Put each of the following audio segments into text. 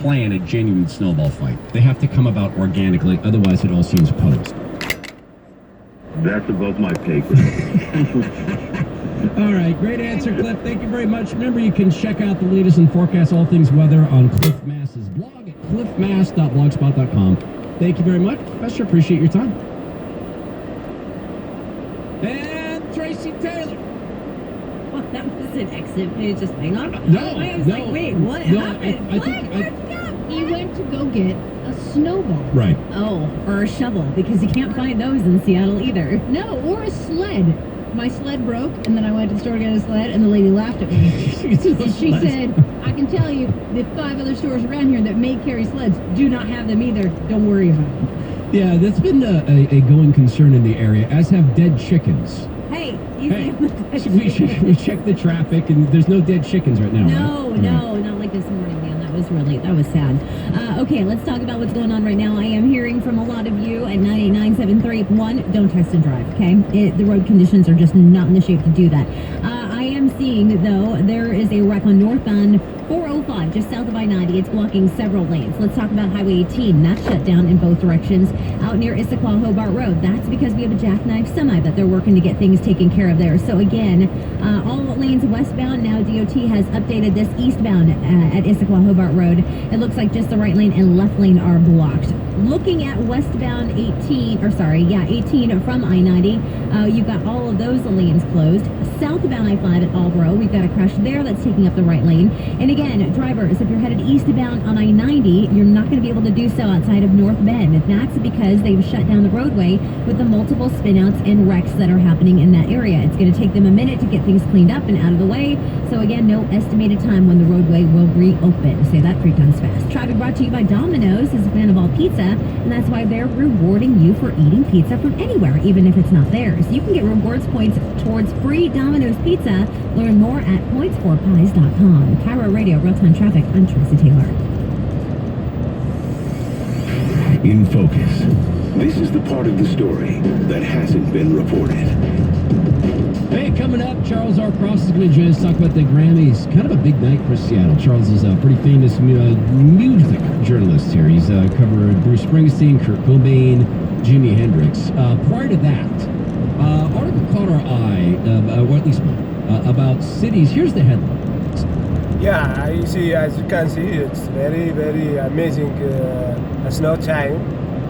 plan a genuine snowball fight. They have to come about organically, otherwise it all seems posed. That's above my pay grade. All right, great answer, Cliff. Thank you very much. Remember, you can check out the latest and forecast all things weather on Cliff Mass's blog at cliffmass.blogspot.com. Thank you very much, Professor. Appreciate your time. And Tracy Taylor. Well, that was an exit page. Just hang on. No, I was no, like, wait, what no, happened? I think Where'd you go? He went to go get a snowball. Right. Oh, or a shovel, because you can't find those in Seattle either. No, or a sled. My sled broke, and then I went to the store to get a sled, and the lady laughed at me. And she said, I can tell you, the 5 other stores around here that may carry sleds do not have them either. Don't worry about it. Yeah, that's been a going concern in the area, as have dead chickens. Hey, easy Hey, on the question. we check the traffic, and there's no dead chickens right now. No, right? no, not like this morning, man. That was sad. Okay, let's talk about what's going on right now. I am hearing from a lot of you at 98973. One, don't text and drive, okay? The road conditions are just not in the shape to do that. I am seeing, though, there is a wreck on northbound 405, just south of I-90. It's blocking several lanes. Let's talk about Highway 18. That's shut down in both directions out near Issaquah Hobart Road. That's because we have a jackknife semi that they're working to get things taken care of there. So again, all lanes westbound. Now DOT has updated this eastbound at Issaquah Hobart Road. It looks like just the right lane and left lane are blocked. Looking at westbound 18 from I-90, you've got all of those lanes closed. Southbound I-5 at Albro, we've got a crash there that's taking up the right lane. And again, drivers, if you're headed eastbound on I-90, you're not going to be able to do so outside of North Bend. That's because they've shut down the roadway with the multiple spinouts and wrecks that are happening in that area. It's going to take them a minute to get things cleaned up and out of the way. So again, no estimated time when the roadway will reopen. Say that 3 times fast. Traffic brought to you by Domino's, is a fan of all pizza, and that's why they're rewarding you for eating pizza from anywhere, even if it's not theirs. You can get rewards points towards free Domino's pizza. Learn more at points4pies.com. Cairo Radio, real-time traffic. I'm Tracy Taylor. In focus. This is the part of the story that hasn't been reported. Hey, coming up, Charles R. Cross is going to join us to talk about the Grammys. Kind of a big night for Seattle. Charles is a pretty famous music journalist here. He's covered Bruce Springsteen, Kurt Cobain, Jimi Hendrix. Prior to that, article caught our eye, or at least mine, about cities. Here's the headline. Yeah, I see. As you can see, it's very, very amazing snow time.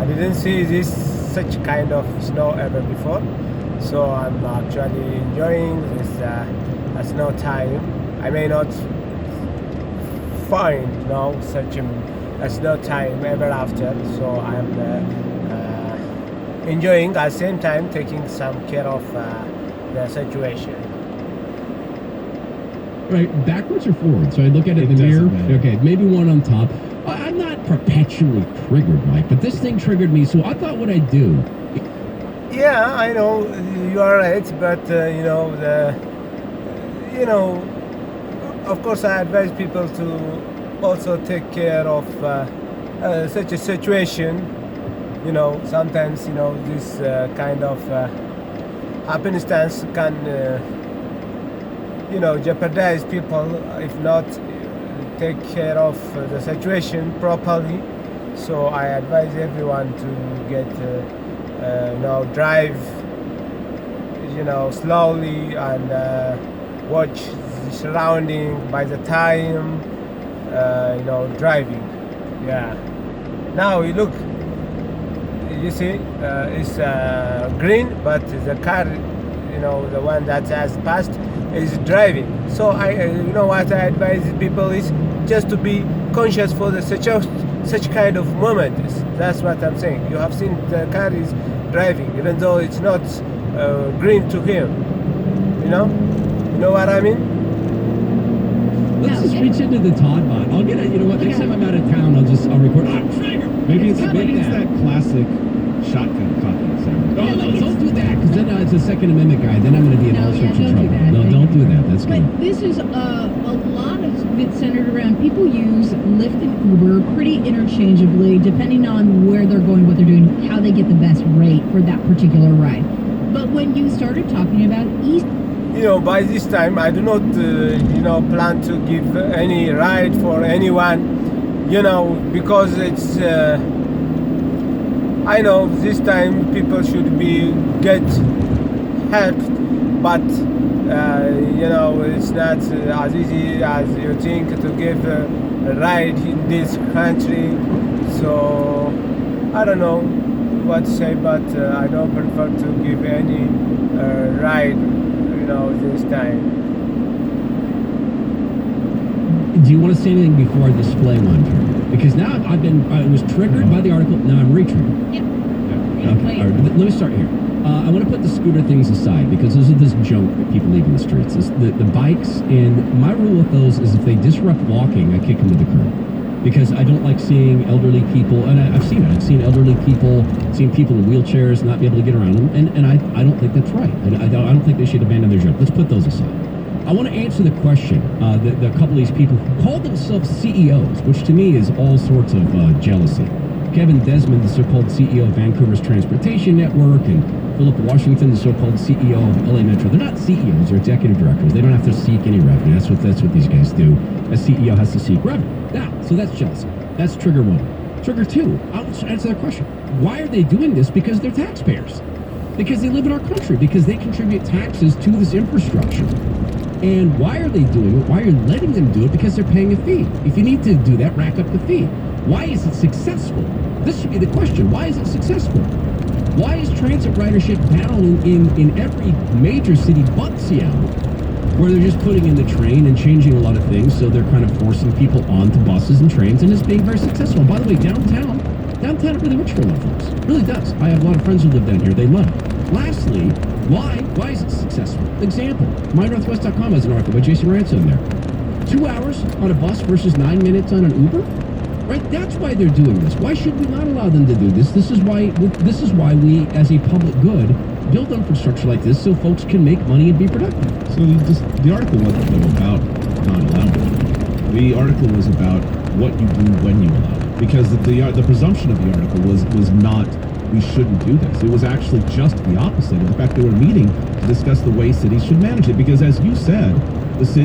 I didn't see such kind of snow ever before, so I'm actually enjoying this snow time. I may not find such a snow time ever after, so I'm enjoying at the same time taking some care of the situation. Right, backwards or forwards? So I look at it in the mirror. Okay, maybe one on top. I'm not perpetually triggered, Mike, but this thing triggered me, so I thought what I'd do. Yeah, I know you are right, but of course, I advise people to also take care of such a situation. Sometimes this kind of happenstance can jeopardize people if not take care of the situation properly. So I advise everyone to get drive slowly and watch the surrounding by the time driving. Yeah, now you see it's green, but the car the one that has passed is driving. So what I advise people is just to be conscious for the such kind of moments. That's what I'm saying. You have seen the car is driving, even though it's not green to him. You know what I mean? Let's just reach into the Todd bot. I'll get it. You know what? Next time I'm out of town, I'll record. Maybe it's that classic shotgun coffee. No, don't do that, because then it's a Second Amendment guy. Then I'm going to be in all sorts of trouble. No, don't do that. That's good. But this is a lot of it centered around people use Lyft and Uber pretty interchangeably, depending on where they're going, what they're doing, how they get the best rate for that particular ride. But when you started talking about East... by this time, I do not, plan to give any ride for anyone. you know, because it's. I know this time people should be get helped, but you know it's not as easy as you think to give a ride in this country. So I don't know what to say, but I don't prefer to give any ride, you know, this time. Do you want to say anything before I display one? Because now I was triggered by the article. Now I'm re-triggered. Yep. Okay. All right, let me start here. I want to put the scooter things aside because those are this junk that people leave in the streets. The bikes, and my rule with those is if they disrupt walking, I kick them to the curb. Because I don't like seeing elderly people, and I've seen it. I've seen elderly people, seen people in wheelchairs not be able to get around them, and I don't think that's right. I don't think they should abandon their job. Let's put those aside. I want to answer the question, the couple of these people who call themselves CEOs, which to me is all sorts of jealousy. Kevin Desmond, the so-called CEO of Vancouver's Transportation Network, and Philip Washington, the so-called CEO of LA Metro. They're not CEOs, they're executive directors. They don't have to seek any revenue. That's what these guys do. A CEO has to seek revenue. Now, so that's jealousy. That's trigger one. Trigger two, I'll answer that question. Why are they doing this? Because they're taxpayers. Because they live in our country. Because they contribute taxes to this infrastructure. And why are they doing it? Why are you letting them do it? Because they're paying a fee. If you need to do that, rack up the fee. Why is it successful? This should be the question. Why is it successful? Why is transit ridership down in every major city but Seattle, where they're just putting in the train and changing a lot of things, so they're kind of forcing people onto buses and trains, and it's being very successful. By the way, downtown it really works for a lot of folks. It really does. I have a lot of friends who live down here. They love it. Lastly, why is it successful? Example, MyNorthwest.com has an article by Jason Ransom there. 2 hours on a bus versus 9 minutes on an Uber? Right? That's why they're doing this. Why should we not allow them to do this? This is why we, as a public good, build infrastructure like this so folks can make money and be productive. So the article wasn't though about not allowing it. The article was about what you do when you allow it. Because the presumption of the article was not we shouldn't do this. It was actually just the opposite. In fact, they were meeting to discuss the way cities should manage it. Because as you said,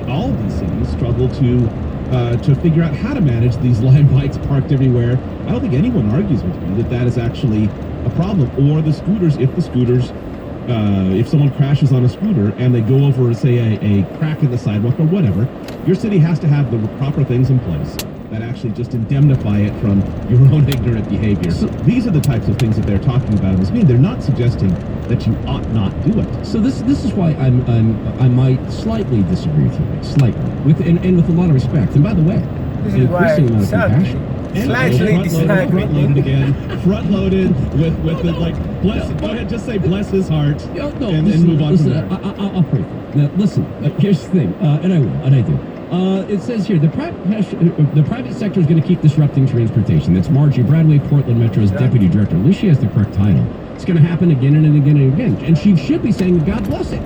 all of these cities struggle to figure out how to manage these Lime bikes parked everywhere. I don't think anyone argues with me that is actually a problem. Or the scooters, if someone crashes on a scooter and they go over, say, a crack in the sidewalk or whatever, your city has to have the proper things in place that actually just indemnify it from your own ignorant behavior. So these are the types of things that they're talking about in this meeting. They're not suggesting that you ought not do it. So this is why I might slightly disagree with you, slightly, with a lot of respect. And by the way, This an is why increasing amount of sadly, compassion. slightly disagree. Front-loaded again. Front-loaded with the, like, bless, go ahead, just say bless his heart, No, and listen, move on listen, from there. I'll pray for you. Now, listen, here's the thing, and I will, and I do. It says here, the private sector is going to keep disrupting transportation. That's Margie Bradway, Portland Metro's deputy director. At least she has the correct title. It's going to happen again and again and again. And she should be saying, God bless it,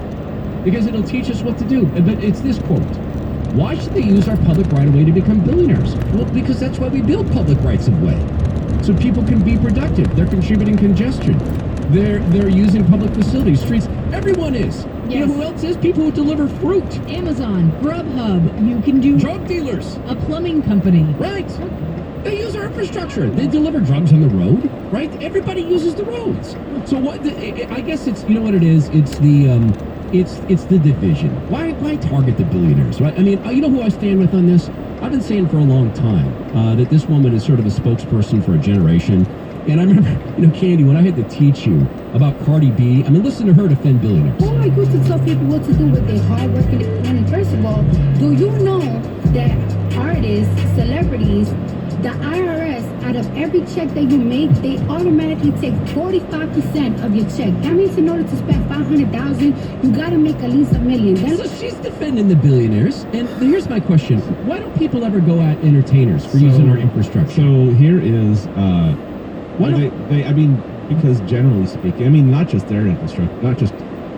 because it'll teach us what to do. But it's this quote. Why should they use our public right-of-way to become billionaires? Well, because that's why we build public rights-of-way. So people can be productive. They're contributing congestion. They're using public facilities, streets. Everyone is. You know Yes. who else is? People who deliver fruit. Amazon, Grubhub, you can do Drug dealers. a plumbing company. Right. They use our infrastructure. They deliver drugs on the road, right? Everybody uses the roads. So what? I guess it's, you know what it is. It's the division. Why target the billionaires, right? I mean, you know who I stand with on this? I've been saying for a long time that this woman is sort of a spokesperson for a generation. And I remember, Candy, when I had to teach you about Cardi B, I mean, listen to her defend billionaires. Well, I used to tell people what to do with their hard work and economic. First of all, do you know that artists, celebrities, the IRS, out of every check that you make, they automatically take 45% of your check. That means in order to spend $500,000, you gotta make at least $1 million. So she's defending the billionaires. And here's my question. Why don't people ever go at entertainers for using our infrastructure? So here is, Why I mean, because generally speaking, I mean, not just their infrastructure, not just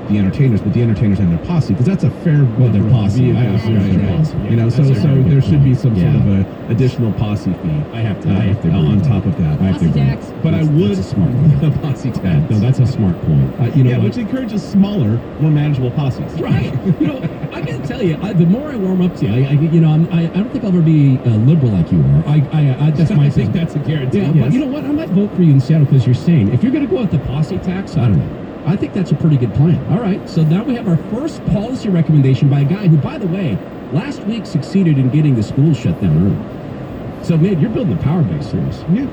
the entertainers, but the entertainers and their posse, because that's a fair Their posse. I vehicles, agree. right? Posse, yeah. You know, so That's a very good there should be point. some sort Yeah. of a additional posse fee. I have to agree on with top that. of that. I have to Posse agree. tax. But I would That's a smart a posse tax. No, that's a smart point. You know yeah, what? which encourages smaller, more manageable posses. Right. You know, I gotta tell you, the more I warm up to you, I don't think I'll ever be liberal like you are. That's my I think thing. that's a guarantee. Yeah, yes. but you know what? I might vote for you in Seattle because you're sane. If you're going to go with the posse tax, I don't know. I think that's a pretty good plan. All right, so now we have our first policy recommendation by a guy who, by the way, last week succeeded in getting the schools shut down early. So, man, you're building a power base series. Yeah.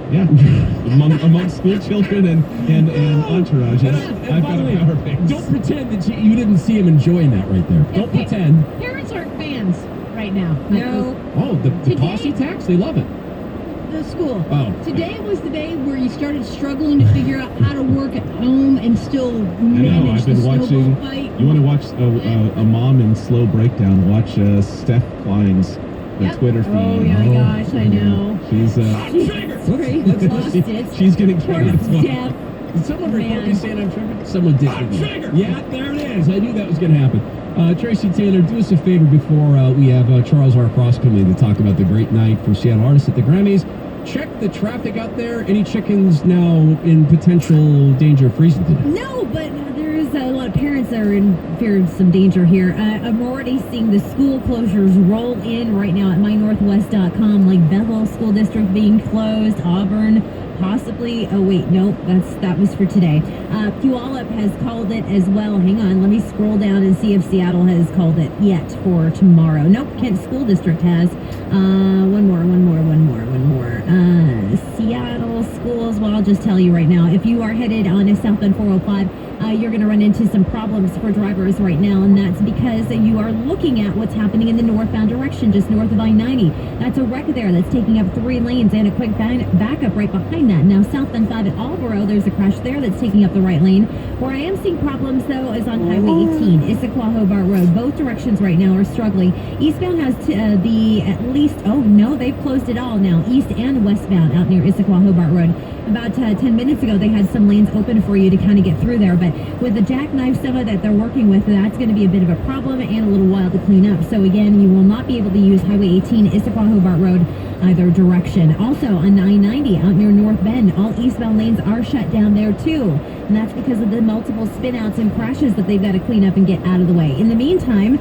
among school children and entourage. I've got a power base. Don't pretend that you didn't see him enjoying that right there. Don't pretend. Parents aren't fans right now. No. Oh, the Today- posse tax? They love it. The school. Oh. Today was the day where you started struggling to figure out how to work at home and still I manage know. I've the been snowball watching. fight. You want to watch a mom in slow breakdown? Watch Steph Klein's Yep. Twitter feed. Oh, my gosh, I know. She's Sorry, lost it. she's getting Poor triggered. Steph. Did someone report Man. me saying I'm triggered? Someone did. Yeah, there it is. I knew that was going to happen. Tracy Taylor, do us a favor before we have Charles R. Cross come in to talk about the great night for Seattle artists at the Grammys. Check the traffic out there. Any chickens now in potential danger of freezing today? No, but there's a lot of parents that are in fear of some danger here. I'm already seeing the school closures roll in right now at mynorthwest.com, like Bethel School District being closed, Auburn, possibly. Oh, wait, nope, that was for today. Puyallup has called it as well. Hang on, let me scroll down and see if Seattle has called it yet for tomorrow. Nope, Kent School District has. One more. Seattle schools, well, I'll just tell you right now, if you are headed on a southbound 405, you're going to run into some problems for drivers right now, and that's because you are looking at what's happening in the northbound direction, just north of I-90. That's a wreck there that's taking up 3 lanes and a quick backup right behind that. Now, southbound 5 at Alborough, there's a crash there that's taking up the right lane. Where I am seeing problems, though, is on Highway 18, Issaquah Hobart Road. Both directions right now are struggling. Eastbound has they've closed it all now, east and westbound out near Issaquah Hobart Road. About 10 minutes ago, they had some lanes open for you to kind of get through there, but with the jackknife semi that they're working with, that's going to be a bit of a problem and a little while to clean up. So again, you will not be able to use Highway 18, Issaquah Hobart Road, either direction. Also on 990 out near North Bend, all eastbound lanes are shut down there too, and that's because of the multiple spinouts and crashes that they've got to clean up and get out of the way. In the meantime,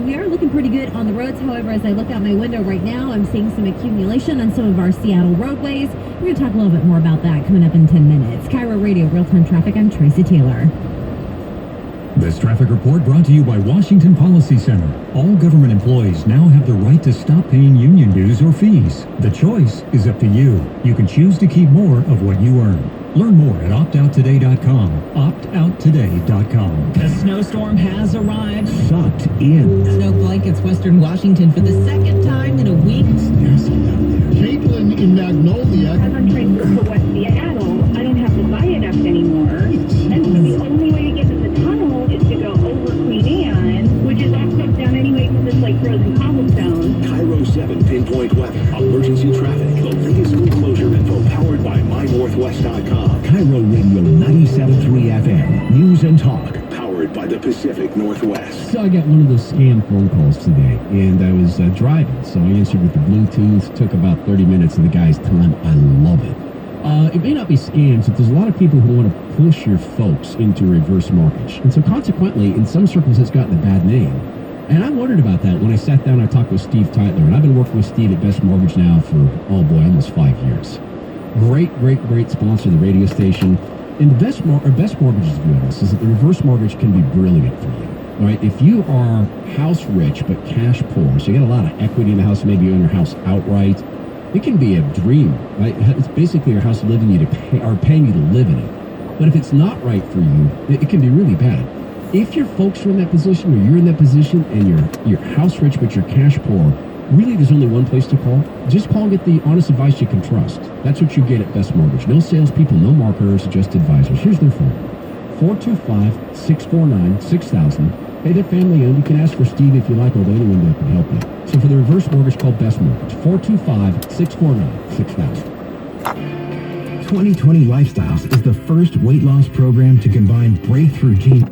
we are looking pretty good on the roads. However, as I look out my window right now, I'm seeing some accumulation on some of our Seattle roadways. We're going to talk a little bit more about that coming up in 10 minutes. Cairo Radio, Real-Time Traffic, I'm Tracy Taylor. This traffic report brought to you by Washington Policy Center. All government employees now have the right to stop paying union dues or fees. The choice is up to you. You can choose to keep more of what you earn. Learn more at optouttoday.com. Optouttoday.com. A snowstorm has arrived. Sucked in. Snow blankets Western Washington for the second time in a week. Caitlin in Magnolia. As I'm trying to go to West Seattle, I don't have the viaduct anymore. And so the only way to get to the tunnel is to go over Queen Anne, which is all closed down anyway because it's like frozen cobblestone. Cairo 7 pinpoint weather, emergency traffic, the latest school closure info powered by mynorthwest.com. Cairo Radio 97.3 FM, news and talk, powered by the Pacific Northwest. So I got one of those scam phone calls today, and I was driving, so I answered with the Bluetooth. Took about 30 minutes of the guy's time. I love it. It may not be scams, but there's a lot of people who want to push your folks into reverse mortgage, and so consequently, in some circles, it's gotten a bad name. And I wondered about that when I sat down and I talked with Steve Tytler, and I've been working with Steve at Best Mortgage now for, almost 5 years. Great sponsor of the radio station. And the Best Mortgage's view on this is that the reverse mortgage can be brilliant for you. All right, if you are house rich but cash poor, so you got a lot of equity in the house, maybe you own your house outright, it can be a dream, right? It's basically your house paying you to live in it. But if it's not right for you, it can be really bad. If your folks are in that position, or you're in that position, and you're house rich but you're cash poor, really there's only one place to call. Just call and get the honest advice you can trust. That's what you get at Best Mortgage. No salespeople, no marketers, just advisors. Here's their phone: 425-649-6000. Hey, they're family owned. You can ask for Steve if you like, although anyone that can help you. So for the reverse mortgage, call Best Mortgage. 425-649-6000. 2020 Lifestyles is the first weight loss program to combine breakthrough gene